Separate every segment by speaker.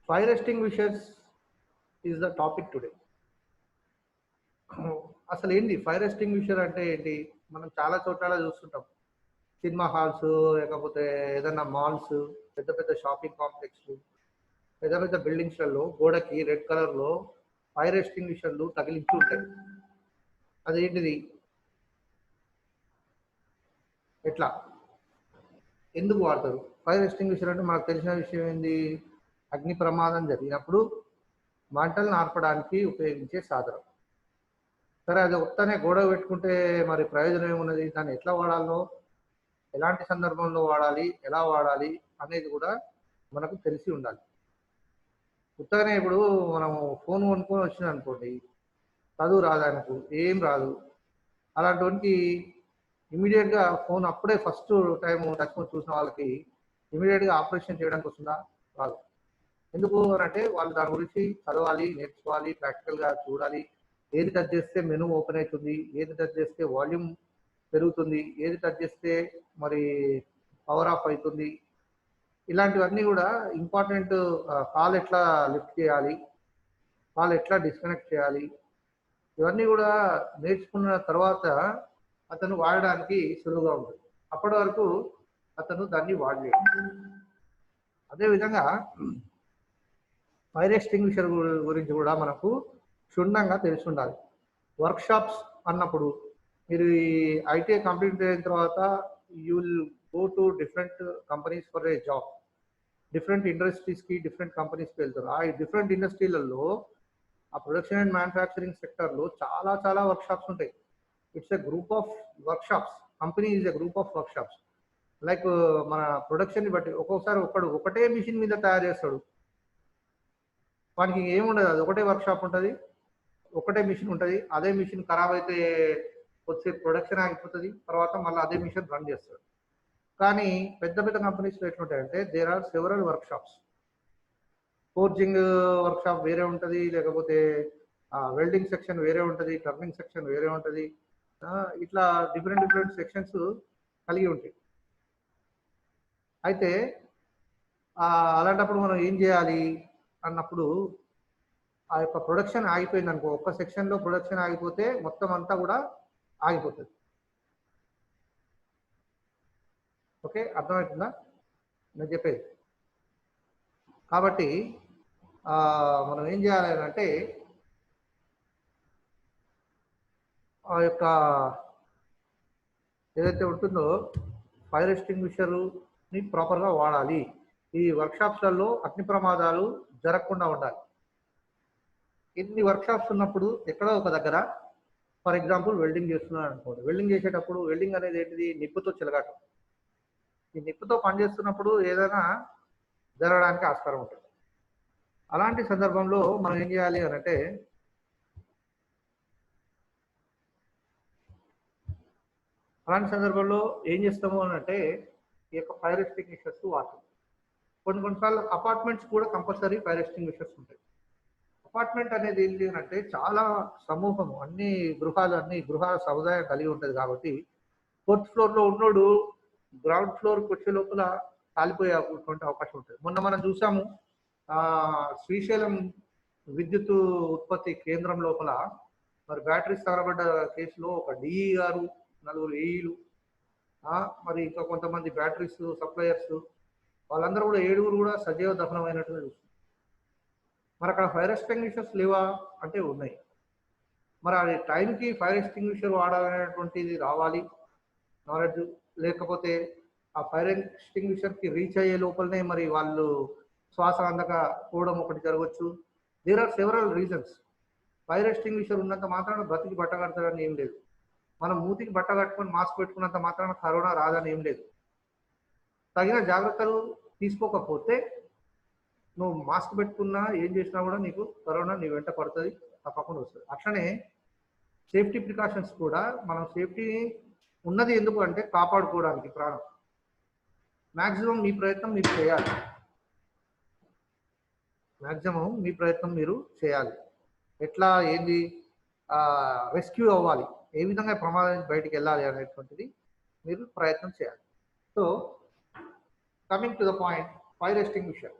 Speaker 1: Fire extinguishers is the topic today. అసలు ఏంటి fire extinguisher అంటే ఏంటి? మనం చాలా చోట్ల చూస్తుంటాం. సినిమా హాల్స్, లేకపోతే ఏదైనా మాల్స్, పెద్ద పెద్ద షాపింగ్ కాంప్లెక్స్లు, పెద్ద పెద్ద బిల్డింగ్స్లలో గోడకి రెడ్ కలర్లో ఫైర్ ఎస్టింగ్విషర్లు తగిలించి ఉంటాయి. అదేంటిది? ఎట్లా, ఎందుకు వాడతారు? ఫైర్ ఎస్టింగ్విషర్ అంటే మనకు తెలిసిన విషయం ఏంది? అగ్ని ప్రమాదం జరిగినప్పుడు మంటలను ఆర్పడానికి ఉపయోగించే సాధనం. సరే, అది ఒక్కనే గోడ పెట్టుకుంటే మరి ప్రయోజనం ఏమున్నది? దాన్ని ఎట్లా వాడాలో, ఎలాంటి సందర్భంలో వాడాలి, ఎలా వాడాలి అనేది కూడా మనకు తెలిసి ఉండాలి. ఉత్తగానే ఇప్పుడు మనం ఫోన్ కొనుక్కొని వచ్చింది అనుకోండి, చదువు రాదానికి ఏం రాదు, అలాంటి ఇమీడియట్గా ఫోన్ అప్పుడే ఫస్ట్ టైం టచ్ ఫోన్ చూసిన వాళ్ళకి ఇమీడియట్గా ఆపరేషన్ చేయడానికి వస్తుందా? రాదు. ఎందుకు అని అంటే వాళ్ళు దాని గురించి చదవాలి, నేర్చుకోవాలి, ప్రాక్టికల్గా చూడాలి. ఏది టచ్ చేస్తే మెనూ ఓపెన్ అవుతుంది, ఏది టచ్ చేస్తే వాల్యూమ్ పెరుగుతుంది, ఏది టచ్ చేస్తే మరి పవర్ ఆఫ్ అవుతుంది, ఇలాంటివన్నీ కూడా ఇంపార్టెంట్. కాల్ ఎట్లా లిఫ్ట్ చేయాలి, కాల్ ఎట్లా డిస్కనెక్ట్ చేయాలి, ఇవన్నీ కూడా నేర్చుకున్న తర్వాత అతను వాడడానికి సులువుగా ఉంటుంది. అప్పటి వరకు అతను దాన్ని వాడలేడు. అదేవిధంగా ఫైర్ ఎక్స్టింగ్విషర్ గురించి కూడా మనకు క్షుణ్ణంగా తెలిసి ఉండాలి. వర్క్షాప్స్ అన్నప్పుడు మీరు ఈ ఐటీఐ కంప్లీట్ అయిన తర్వాత you will go to different companies for a job. Different ఇండస్ట్రీస్కి, డిఫరెంట్ కంపెనీస్కి వెళ్తారు. ఆ డిఫరెంట్ ఇండస్ట్రీలలో ఆ ప్రొడక్షన్ అండ్ మ్యానుఫ్యాక్చరింగ్ సెక్టర్లో చాలా చాలా వర్క్షాప్స్ ఉంటాయి. It's a group of workshops. Company is a group of workshops. Like మన ప్రొడక్షన్ని బట్టి ఒక్కొక్కసారి ఒకటే మిషన్ మీద తయారు చేస్తాడు, వానికి ఏముండదు, అది ఒకటే వర్క్షాప్ ఉంటుంది, ఒకటే మిషన్ ఉంటుంది. అదే మిషన్ ఖరాబ్ అయితే వచ్చే ప్రొడక్షన్ ఆగిపోతుంది, తర్వాత మళ్ళీ అదే మిషన్ రన్ చేస్తాడు. కానీ పెద్ద పెద్ద కంపెనీస్లో ఎట్లుంటాయంటే there are several workshops. Forging workshop వేరే ఉంటుంది, లేకపోతే వెల్డింగ్ సెక్షన్ వేరే ఉంటుంది, టర్నింగ్ సెక్షన్ వేరే ఉంటుంది. ఇట్లా డిఫరెంట్ డిఫరెంట్ సెక్షన్స్ కలిగి ఉంటాయి. అయితే అలాంటప్పుడు మనం ఏం చేయాలి అన్నప్పుడు, ఆ యొక్క ప్రొడక్షన్ ఆగిపోయింది అనుకో, ఒక్క సెక్షన్లో ప్రొడక్షన్ ఆగిపోతే మొత్తం అంతా కూడా ఆగిపోతుంది. ఓకే, అర్థమవుతుందా నేను చెప్పేది? కాబట్టి మనం ఏం చేయాలి అంటే ఆ యొక్క ఏదైతే ఉంటుందో ఫైర్ ఎక్స్టింగ్విషర్ని ప్రాపర్గా వాడాలి. ఈ వర్క్షాప్స్లలో అగ్ని ప్రమాదాలు జరగకుండా ఉండాలి. ఇన్ని వర్క్షాప్స్ ఉన్నప్పుడు ఎక్కడో ఒక దగ్గర, ఫర్ ఎగ్జాంపుల్ వెల్డింగ్ చేస్తున్నాను అనుకోండి, వెల్డింగ్ చేసేటప్పుడు వెల్డింగ్ అనేది ఏంటిది? నిప్పుతో చెలగాటం. ఈ నిప్పుతో పనిచేస్తున్నప్పుడు ఏదైనా జరగడానికి ఆస్కారం ఉంటుంది. అలాంటి సందర్భంలో మనం ఏం చేయాలి అని అంటే అలాంటి సందర్భంలో ఏం చేస్తాము అని అంటే ఈ యొక్క ఫైర్ ఎక్స్టింగ్విషర్స్ వాడతాం. కొన్నిసార్లు అపార్ట్మెంట్స్ కూడా కంపల్సరీ ఫైర్ ఎక్స్టింగ్విషర్స్ ఉంటాయి. అపార్ట్మెంట్ అనేది ఏంటి అంటే చాలా సమూహము, అన్ని గృహాల సముదాయం కలిగి ఉంటుంది. కాబట్టి 4th ఫ్లోర్లో ఉన్నోడు గ్రౌండ్ ఫ్లోర్కి వచ్చే లోపల కాలిపోయేటువంటి అవకాశం ఉంటుంది. మొన్న మనం చూసాము, శ్రీశైలం విద్యుత్ ఉత్పత్తి కేంద్రం లోపల మరి బ్యాటరీస్ తగలబడ్డ కేసులో ఒక డిఈ గారు, 4 ఏఈలు, మరి ఇంకా కొంతమంది బ్యాటరీస్ సప్లయర్స్, వాళ్ళందరూ కూడా 7 కూడా సజీవ దహనమైనట్టుగా చూస్తున్నారు. మరి అక్కడ ఫైర్ ఎక్స్టింగ్విషర్స్ లేవా అంటే ఉన్నాయి. మరి అది టైంకి ఫైర్ ఎక్స్టింగ్విషర్ వాడాలనేటువంటిది రావాలి నాలెడ్జ్. లేకపోతే ఆ ఫైర్ ఎక్స్టింగ్విషర్కి రీచ్ అయ్యే లోపలనే మరి వాళ్ళు శ్వాస అందక పోవడం ఒకటి జరగవచ్చు. There are several reasons. Fire extinguisher ఉన్నంత మాత్రాన బ్రతికి బట్ట కడతాడని ఏం లేదు. మనం మూతికి బట్ట కట్టుకొని మాస్క్ పెట్టుకున్నంత మాత్రాన కరోనా రాదని ఏం లేదు. తగిన జాగ్రత్తలు తీసుకోకపోతే నువ్వు మాస్క్ పెట్టుకున్నా ఏం చేసినా కూడా నీకు కరోనా నీ వెంట పడుతుంది, తప్పకుండా వస్తుంది. అట్లనే సేఫ్టీ ప్రికాషన్స్ కూడా మనం సేఫ్టీని ఉన్నది ఎందుకు అంటే కాపాడుకోవడానికి ప్రాణం. మ్యాక్సిమం మీ ప్రయత్నం మీరు చేయాలి. మీరు చేయాలి. ఎట్లా ఏంది రెస్క్యూ అవ్వాలి, ఏ విధంగా ప్రమాదం నుంచి బయటికి వెళ్ళాలి అనేటువంటిది మీరు ప్రయత్నం చేయాలి. So coming to the point, fire extinguisher.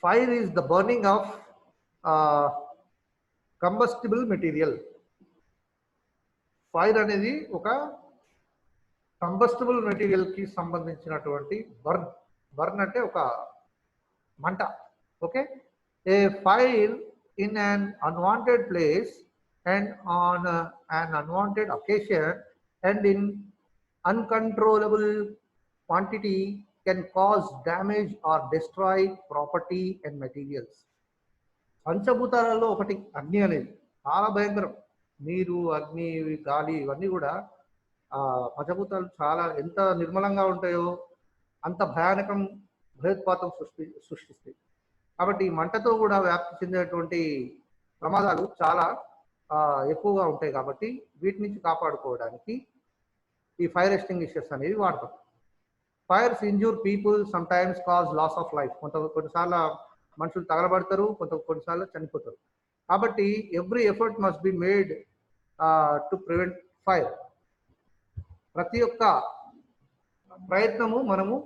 Speaker 1: Fire is the burning of combustible material. Fire అనేది ఒక కంబస్టిబుల్ మెటీరియల్ కి సంబంధించినటువంటి బర్న్ అంటే ఒక మంట. Okay, a fire in an unwanted place and on an unwanted occasion and in uncontrollable quantity can cause damage or destroy property and materials. పంచభూతాలలో ఒకటి అగ్ని అనేది చాలా భయంకరం. నీరు, అగ్ని, గాలి ఇవన్నీ కూడా పంచభూతాలు చాలా ఎంత నిర్మలంగా ఉంటాయో అంత భయోత్పాతం సృష్టిస్తాయి. కాబట్టి ఈ మంటతో కూడా వ్యాప్తి చెందేటువంటి ప్రమాదాలు చాలా ఎక్కువగా ఉంటాయి. కాబట్టి వీటి నుంచి కాపాడుకోవడానికి ఈ ఫైర్ ఎక్స్టింగ్విషర్స్ అనేవి వాడతాం. Fires injure people, sometimes cause loss of life. కొన్నిసార్లు మనుషులు తగలబడతారు, కొన్నిసార్లు చనిపోతారు. కాబట్టి every effort must be made to prevent fire. ప్రతి ఒక్క ప్రయత్నము మనము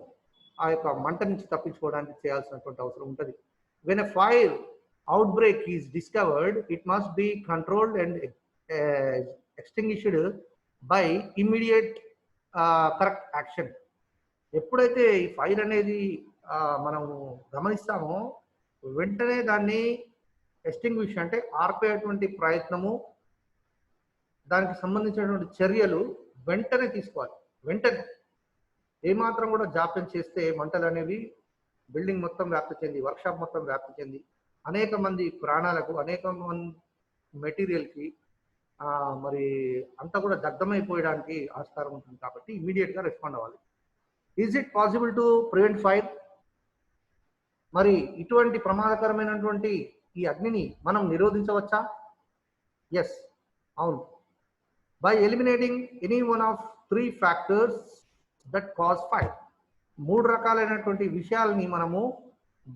Speaker 1: ఆ యొక్క మంట నుంచి తప్పించుకోవడానికి చేయాల్సినటువంటి అవసరం ఉంటుంది. When a fire out break is discovered, it must be controlled and extinguished by immediate correct action. ఎప్పుడైతే ఈ ఫైర్ అనేది మనము గమనిస్తామో వెంటనే దాన్ని ఎక్స్టింగ్విష్ అంటే ఆర్పేటువంటి ప్రయత్నము, దానికి సంబంధించినటువంటి చర్యలు వెంటనే తీసుకోవాలి. వెంటనే ఏమాత్రం కూడా జాప్యం చేస్తే మంటలు అనేవి బిల్డింగ్ మొత్తం వ్యాప్తి చెంది, వర్క్షాప్ మొత్తం వ్యాప్తి చెంది అనేక మంది ప్రాణాలకు, అనేక మంది మెటీరియల్కి మరి అంతా కూడా దగ్ధమైపోయడానికి ఆస్కారం ఉంటుంది. కాబట్టి ఇమీడియట్గా రెస్పాండ్ అవ్వాలి. Is it possible to prevent fire? మరి ఇటువంటి ప్రమాదకరమైనటువంటి ఈ అగ్నిని మనం నిరోధించవచ్చా? ఎస్, అవును. By eliminating any one of 3 factors that cause fire. 3 రకాలైనటువంటి విషయాలని మనము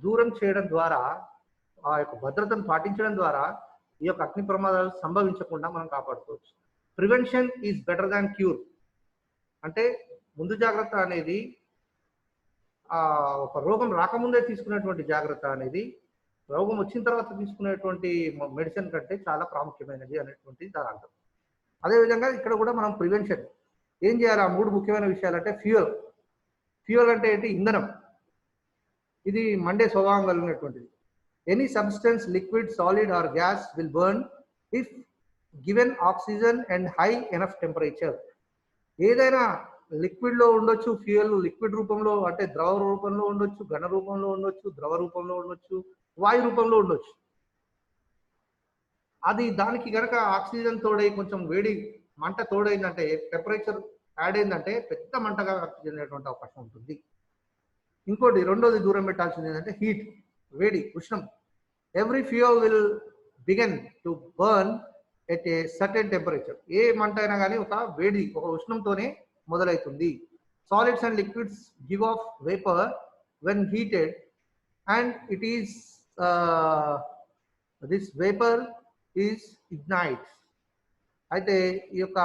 Speaker 1: దూరం చేయడం ద్వారా, ఆ యొక్క భద్రతను పాటించడం ద్వారా ఈ యొక్క అగ్ని ప్రమాదాలు సంభవించకుండా మనం కాపాడుకోవచ్చు. Prevention is better than cure. అంటే ముందు జాగ్రత్త అనేది ఒక రోగం రాకముందే తీసుకునేటువంటి జాగ్రత్త అనేది రోగం వచ్చిన తర్వాత తీసుకునేటువంటి మెడిసిన్ కంటే చాలా ప్రాముఖ్యమైనది అనేటువంటి దాని అర్థం. అదేవిధంగా ఇక్కడ కూడా మనం ప్రివెన్షన్ ఏం చేయాలి? ఆ 3 ముఖ్యమైన విషయాలు అంటే ఫ్యూయల్ అంటే ఏంటి? ఇంధనం. ఇది మండే స్వభావం కలిగినటువంటిది. Any substance, liquid, solid or gas will burn if given oxygen and high enough temperature. ఏదైనా లిక్విడ్లో ఉండొచ్చు, ఫ్యూయల్ లిక్విడ్ రూపంలో అంటే ద్రవ రూపంలో ఉండొచ్చు, ఘన రూపంలో ఉండొచ్చు, ద్రవ రూపంలో ఉండొచ్చు, వాయు రూపంలో ఉండొచ్చు. అది దానికి కనుక ఆక్సిజన్ తోడై కొంచెం వేడి మంట తోడైందంటే, టెంపరేచర్ యాడ్ అయిందంటే పెద్ద మంటగా వ్యాప్తి చెందేటువంటి అవకాశం ఉంటుంది. ఇంకోటి రెండోది దూరం పెట్టాల్సింది ఏంటంటే హీట్, వేడి, ఉష్ణం. Every fuel will begin to burn at a certain temperature. ఏ మంట అయినా కానీ ఒక వేడి, ఒక ఉష్ణంతోనే మొదలవుతుంది. Solids and liquids give off vapour when heated and it is this vapour is ignites. అయితే ఈ యొక్క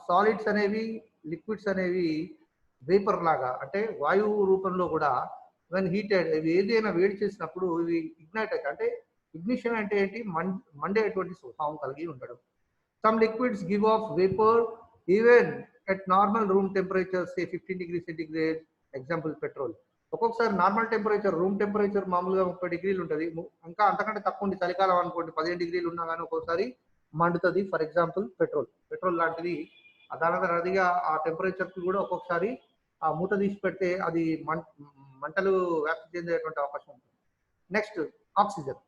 Speaker 1: సాలిడ్స్ అనేవి, లిక్విడ్స్ అనేవి వేపర్ లాగా అంటే వాయువు రూపంలో కూడా వెన్ హీటెడ్ ఇవి ఏదైనా వేడి చేసినప్పుడు ఇవి ఇగ్నైట్ అవుతాయి. అంటే ఇగ్నిషన్ అంటే ఏంటి? మండేటువంటి స్వభావం కలిగి ఉండడం. Some liquids give off vapour even at normal room temperature, say 15 degrees centigrade. Example petrol. ఒక్కొక్కసారి నార్మల్ టెంపరేచర్, రూమ్ టెంపరేచర్ మామూలుగా 30 degrees ఉంటుంది. ఇంకా అంతకంటే తక్కువ ఉంది, చలికాలం అనుకోండి 15 degrees ఉన్నా కానీ ఒక్కొక్కసారి మండుతుంది. ఫర్ ఎగ్జాంపుల్ పెట్రోల్ లాంటిది అదిగా ఆ టెంపరేచర్కి కూడా ఒక్కొక్కసారి ఆ మూత తీసి పెడితే అది మంటలు వ్యాప్తి చెందేటువంటి అవకాశం ఉంటుంది. Next oxygen.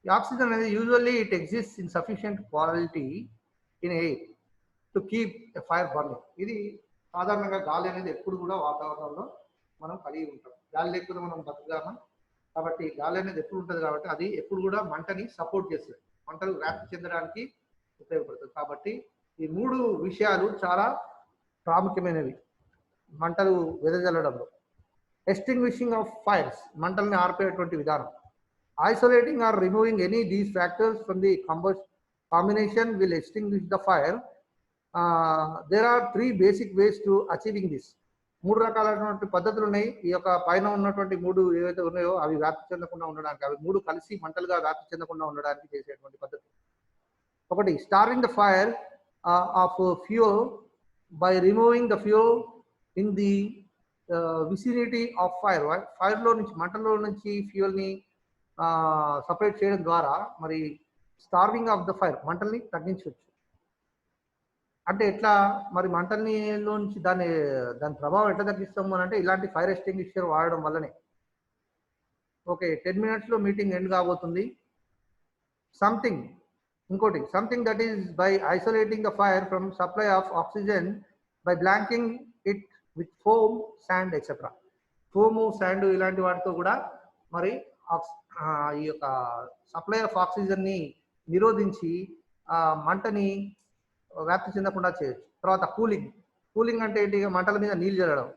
Speaker 1: ఈ ఆక్సిజన్ అనేది usually it exist in sufficient quality in air to keep a fire burning. ఇది సాధారణంగా గాలి అనేది ఎప్పుడు కూడా వాతావరణంలో మనం కలిగి ఉంటాం. గాలి లేకపోతే మనం బతుకుదామా? కాబట్టి గాలి అనేది ఎప్పుడు ఉంటుంది కాబట్టి అది ఎప్పుడు కూడా మంటని సపోర్ట్ చేస్తుంది, మంటలు వ్యాప్తి చెందడానికి ఉపయోగపడుతుంది. కాబట్టి ఈ 3 విషయాలు చాలా ప్రాముఖ్యమైనవి మంటలు వెదజల్లడంలో. ఎక్స్టింగ్విషింగ్ ఆఫ్ ఫైర్స్, మంటల్ని ఆర్పేటువంటి విధానం. Isolating or removing any these factors from the combination will extinguish the fire. There are 3 basic ways to achieving this. 3 రకాలైనటువంటి పద్ధతులు ఉన్నాయి. ఈ యొక్క పైన ఉన్నటువంటి 3 ఏవైతే ఉన్నాయో అవి వ్యాప్తి చెందకుండా ఉండడానికి, అవి 3 కలిసి మంటలుగా వ్యాప్తి చెందకుండా ఉండడానికి చేసేటువంటి పద్ధతి. ఒకటి, starving the fire of fuel by removing the fuel in the vicinity of fire. ఫైర్లో నుంచి, మంటల్లో నుంచి ఫ్యూయల్ని సపరేట్ చేయడం ద్వారా మరి స్టార్వింగ్ ఆఫ్ ద ఫైర్, మంటల్ని తగ్గించవచ్చు. అంటే ఎట్లా మరి మంటల్లో నుంచి దాని ప్రభావం ఎట్లా తగ్గిస్తాము అని అంటే ఇలాంటి ఫైర్ ఎక్స్టింగ్విషర్ వాడడం వల్లనే. ఓకే, 10 minutesలో మీటింగ్ ఎండ్ కాబోతుంది. ఇంకోటి, something that is by isolating the fire from supply of oxygen by blanking it with foam, sand etcetera. Foam, sand ఇలాంటి వాటితో కూడా మరి ఈ యొక్క సప్లై ఆఫ్ ఆక్సిజన్ని నిరోధించి మంటని వ్యాప్తి చెందకుండా చేయొచ్చు. తర్వాత కూలింగ్ అంటే ఏంటి? మంటల మీద నీళ్ళు చల్లడం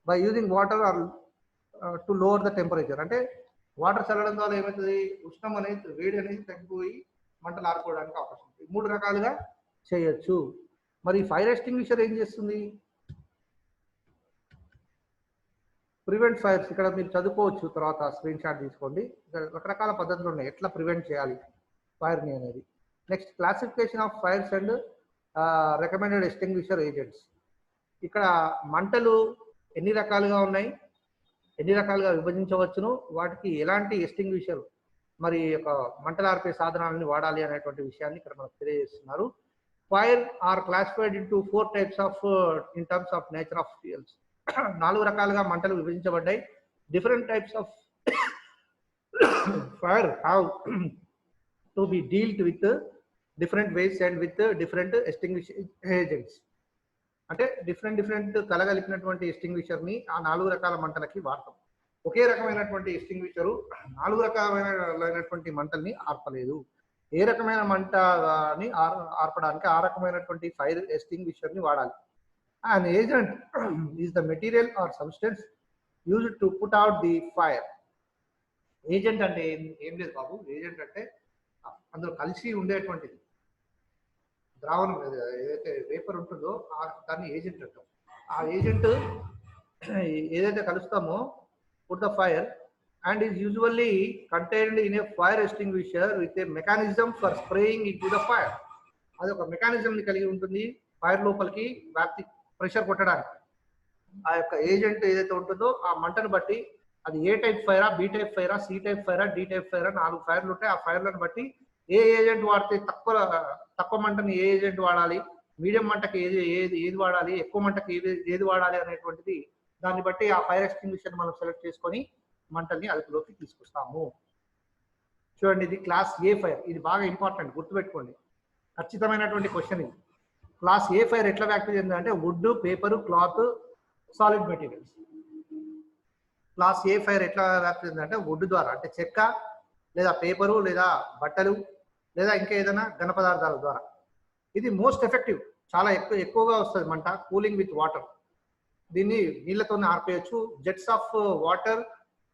Speaker 1: by using water or to lower the temperature. అంటే వాటర్ చల్లడం ద్వారా ఏమవుతుంది? ఉష్ణం అనేది, వేడి అనేది తగ్గిపోయి మంటలు ఆరిపోవడానికి అవకాశం ఉంది. 3 రకాలుగా చేయొచ్చు. మరి ఫైర్ ఎక్స్టింగ్విషర్ ఏం చేస్తుంది? Prevent fires. ఇక్కడ మీరు చదువుకోవచ్చు, తర్వాత స్క్రీన్ షాట్ తీసుకోండి. రకరకాల పద్ధతులు ఉన్నాయి ఎట్లా ప్రివెంట్ చేయాలి ఫైర్ని అనేది. Next, classification of fires and recommended extinguisher agents. ఇక్కడ మంటలు ఎన్ని రకాలుగా ఉన్నాయి, ఎన్ని రకాలుగా విభజించవచ్చును, వాటికి ఎలాంటి ఎక్స్టింగ్విషర్ మరి యొక్క మంటలు ఆర్పే సాధనాలని వాడాలి అనేటువంటి విషయాన్ని ఇక్కడ మనకు తెలియజేస్తున్నారు. Fire are classified into 4 types of in terms of nature of fuels. 4 రకాలుగా మంటలు విభజించబడ్డాయి. Different types of fire have to be dealt with different ways and with different extinguisher agents. అంటే డిఫరెంట్ కలగలిపినటువంటి ఎక్స్టింగ్విషర్ని ఆ 4 రకాల మంటలకి వాడతాం. ఒకే రకమైనటువంటి ఎక్స్టింగ్విషరు 4 రకాలైనటువంటి మంటల్ని ఆర్పలేదు. ఏ రకమైన మంటని ఆర్పడానికి ఆ రకమైనటువంటి ఫైర్ ఎక్స్టింగ్విషర్ని వాడాలి. An agent is the material or substance used to put out the fire. Agent అంటే ఏం లేదు బాబు. ఏజెంట్ అంటే అందులో కలిసి ఉండేటువంటిది ద్రావణం, ఏదైతే వేపర్ ఉంటుందో దాన్ని ఏజెంట్ అంటాం. ఆ ఏజెంట్ ఏదైతే కలుస్తామో put the fire and is usually contained in a fire extinguisher with a mechanism for spraying into the fire. అది ఒక మెకానిజం ని కలిగి ఉంటుంది ఫైర్ లోపలికి వ్యాప్తి, ప్రెషర్ కొట్టడానికి. ఆ యొక్క ఏజెంట్ ఏదైతే ఉంటుందో ఆ మంటను బట్టి అది ఏ టైప్ ఫైరా, బి టైప్ ఫైరా, సి టైప్ ఫైరా, డి టైప్ ఫైరా, 4 ఫైర్లు ఉంటాయి. ఆ ఫైర్లను బట్టి ఏ ఏజెంట్ వాడితే తక్కువ మంటని ఏ ఏజెంట్ వాడాలి, మీడియం మంటకి ఏది వాడాలి, ఎక్కువ మంటకి ఏది వాడాలి అనేటువంటిది, దాన్ని బట్టి ఆ ఫైర్ ఎక్స్టింగ్విషర్ మనం సెలెక్ట్ చేసుకొని మంటల్ని అదుపులోకి తీసుకొస్తాము. చూడండి, ఇది క్లాస్ ఏ ఫైర్. ఇది బాగా ఇంపార్టెంట్, గుర్తుపెట్టుకోండి, ఖచ్చితమైనటువంటి క్వశ్చన్ ఇది. క్లాస్ ఏ ఫైర్ ఎట్లా వ్యాప్తి చెందిందంటే wood, paper, cloth, solid materials. Class A fire ఎట్లా వ్యాప్తి చెందిందంటే వుడ్ ద్వారా, అంటే చెక్క లేదా పేపరు లేదా బట్టలు లేదా ఇంకా ఏదైనా ఘన పదార్థాల ద్వారా. ఇది మోస్ట్ ఎఫెక్టివ్, చాలా ఎక్కువగా వస్తుంది మంట. కూలింగ్ విత్ వాటర్, దీన్ని నీళ్లతోనే ఆర్పేయచ్చు. Jets of water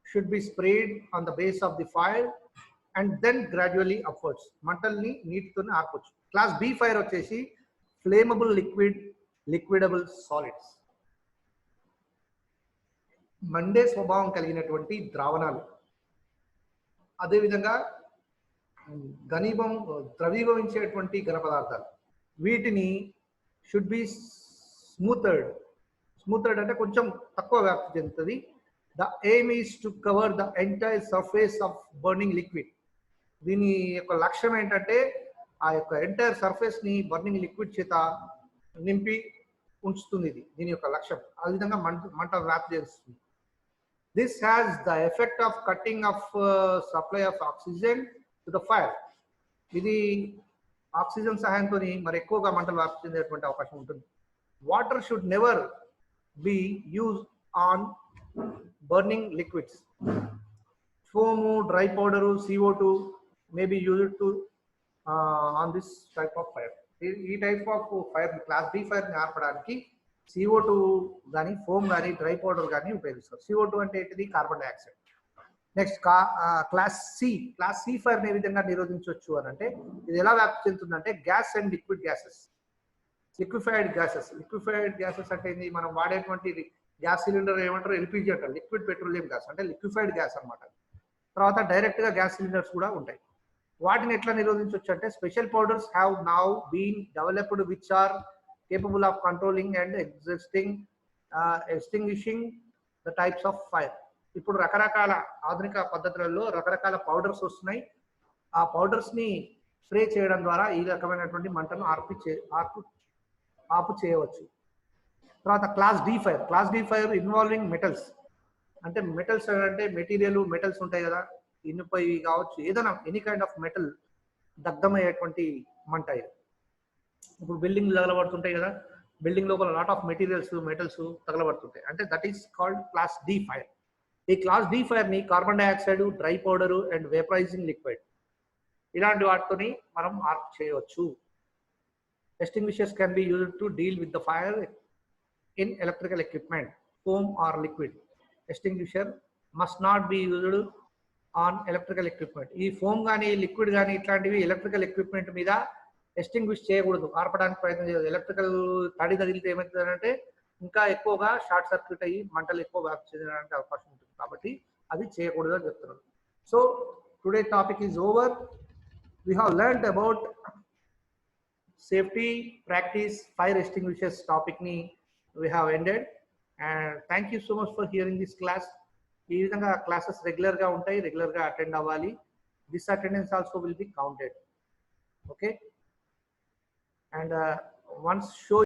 Speaker 1: should be sprayed on the base of the fire and then gradually upwards. మంటల్ని నీటితోనే ఆర్పొచ్చు. క్లాస్ బి ఫైర్ వచ్చేసి ఫ్లేమబుల్ లిక్విడబుల్ సాలిడ్స్, మండే స్వభావం కలిగినటువంటి ద్రావణాలు, అదేవిధంగా ద్రవీభవించేటువంటి ఘన పదార్థాలు. వీటిని షుడ్ బి స్మూతర్డ్ అంటే కొంచెం తక్కువ వ్యాప్తి చెందుతుంది. The aim is to cover the entire surface of burning liquid. దీని యొక్క లక్ష్యం ఏంటంటే ఆ యొక్క ఎంటైర్ సర్ఫేస్ ని బర్నింగ్ లిక్విడ్ చేత నింపి ఉంచుతుంది. దీని యొక్క లక్ష్యం. ఆ విధంగా మంట వ్యాప్తి చేస్తుంది. This has the effect of cutting of supply of oxygen to the fire. ఇది ఆక్సిజన్ సహాయంతో మరి ఎక్కువగా మంటలు వ్యాప్తి చెందేటువంటి అవకాశం ఉంటుంది. Water should never be use on burning liquids. Foam, dry powder, CO2 may be used to on this type of fire. ఈ type of fire, class B fire ని ఆర్పడానికి CO2 కానీ, ఫోమ్ కానీ, డ్రై పౌడర్ కానీ ఉపయోగిస్తారు. CO2 అంటే ఏంటిది? Carbon dioxide. Next class C fire ని ఏ విధంగా నిరోధించవచ్చు అని అంటే ఇది ఎలా వ్యాప్తి చెందుతుందంటే gas and liquid gases, liquefied gases అంటే ఏంది? మనం వాడేటువంటి గ్యాస్ సిలిండర్ ఏమంటారు, ఎల్పిజి అంటారు, లిక్విడ్ పెట్రోలియం గ్యాస్ అంటే లిక్విఫైడ్ గ్యాస్ అనమాట. తర్వాత డైరెక్ట్గా గ్యాస్ సిలిండర్స్ కూడా ఉంటాయి. వాటిని ఎట్లా నిరోధించవచ్చు అంటే special powders have now been developed which are capable of controlling and extinguishing the types of fire. ఇప్పుడు రకరకాల ఆధునిక పద్ధతులలో రకరకాల పౌడర్స్ వస్తున్నాయి. ఆ పౌడర్స్ ని స్ప్రే చేయడం ద్వారా ఈ రకమైనటువంటి మంటను ఆపు చేయవచ్చు. తర్వాత class D fire. Class D fire involving metals. అంటే మెటల్స్ అంటే మెటీరియల్ మెటల్స్ ఉంటాయి కదా, ఇనుపై కావచ్చు, ఏదైనా ఎనీ కైండ్ ఆఫ్ మెటల్ దగ్ధమయ్యేటువంటి మంట ఇది. ఇప్పుడు బిల్డింగ్ తగలబడుతుంటాయి కదా, బిల్డింగ్ లోపల లాట్ ఆఫ్ మెటల్స్ తగలబడుతుంటాయి, అంటే that is called class D fire. ఈ క్లాస్ డి ఫైర్ ని carbon dioxide, dry powder and vaporising liquid ఇలాంటి వాటితోని మనం ఆర్ప్ చేయవచ్చు. Extinguishers can be used to deal with the fire in electrical equipment, foam or liquid. Extinguisher must not be used on electrical equipment. ఈ foam కానీ liquid కానీ ఇట్లాంటివి electrical equipment మీద extinguish చేయకూడదు, ఆర్పడానికి ప్రయత్నం చేయదు. ఎలక్ట్రికల్ తడి తగిలితే ఏమవుతుందంటే ఇంకా ఎక్కువగా షార్ట్ సర్క్యూట్ అయ్యి మంటలు ఎక్కువ వ్యాప్తి చెందడానికి అవకాశం ఉంటుంది, కాబట్టి అది చేయకూడదు అని చెప్తున్నారు. So today topic is over. We have learned about safety practice fire extinguishers topic ni we have ended, and thank you so much for hearing this class. ఈ విధంగా క్లాసెస్ రెగ్యులర్ గా ఉంటాయి, రెగ్యులర్ గా అటెండ్ అవ్వాలి. This attendance also will be counted. Okay, and once show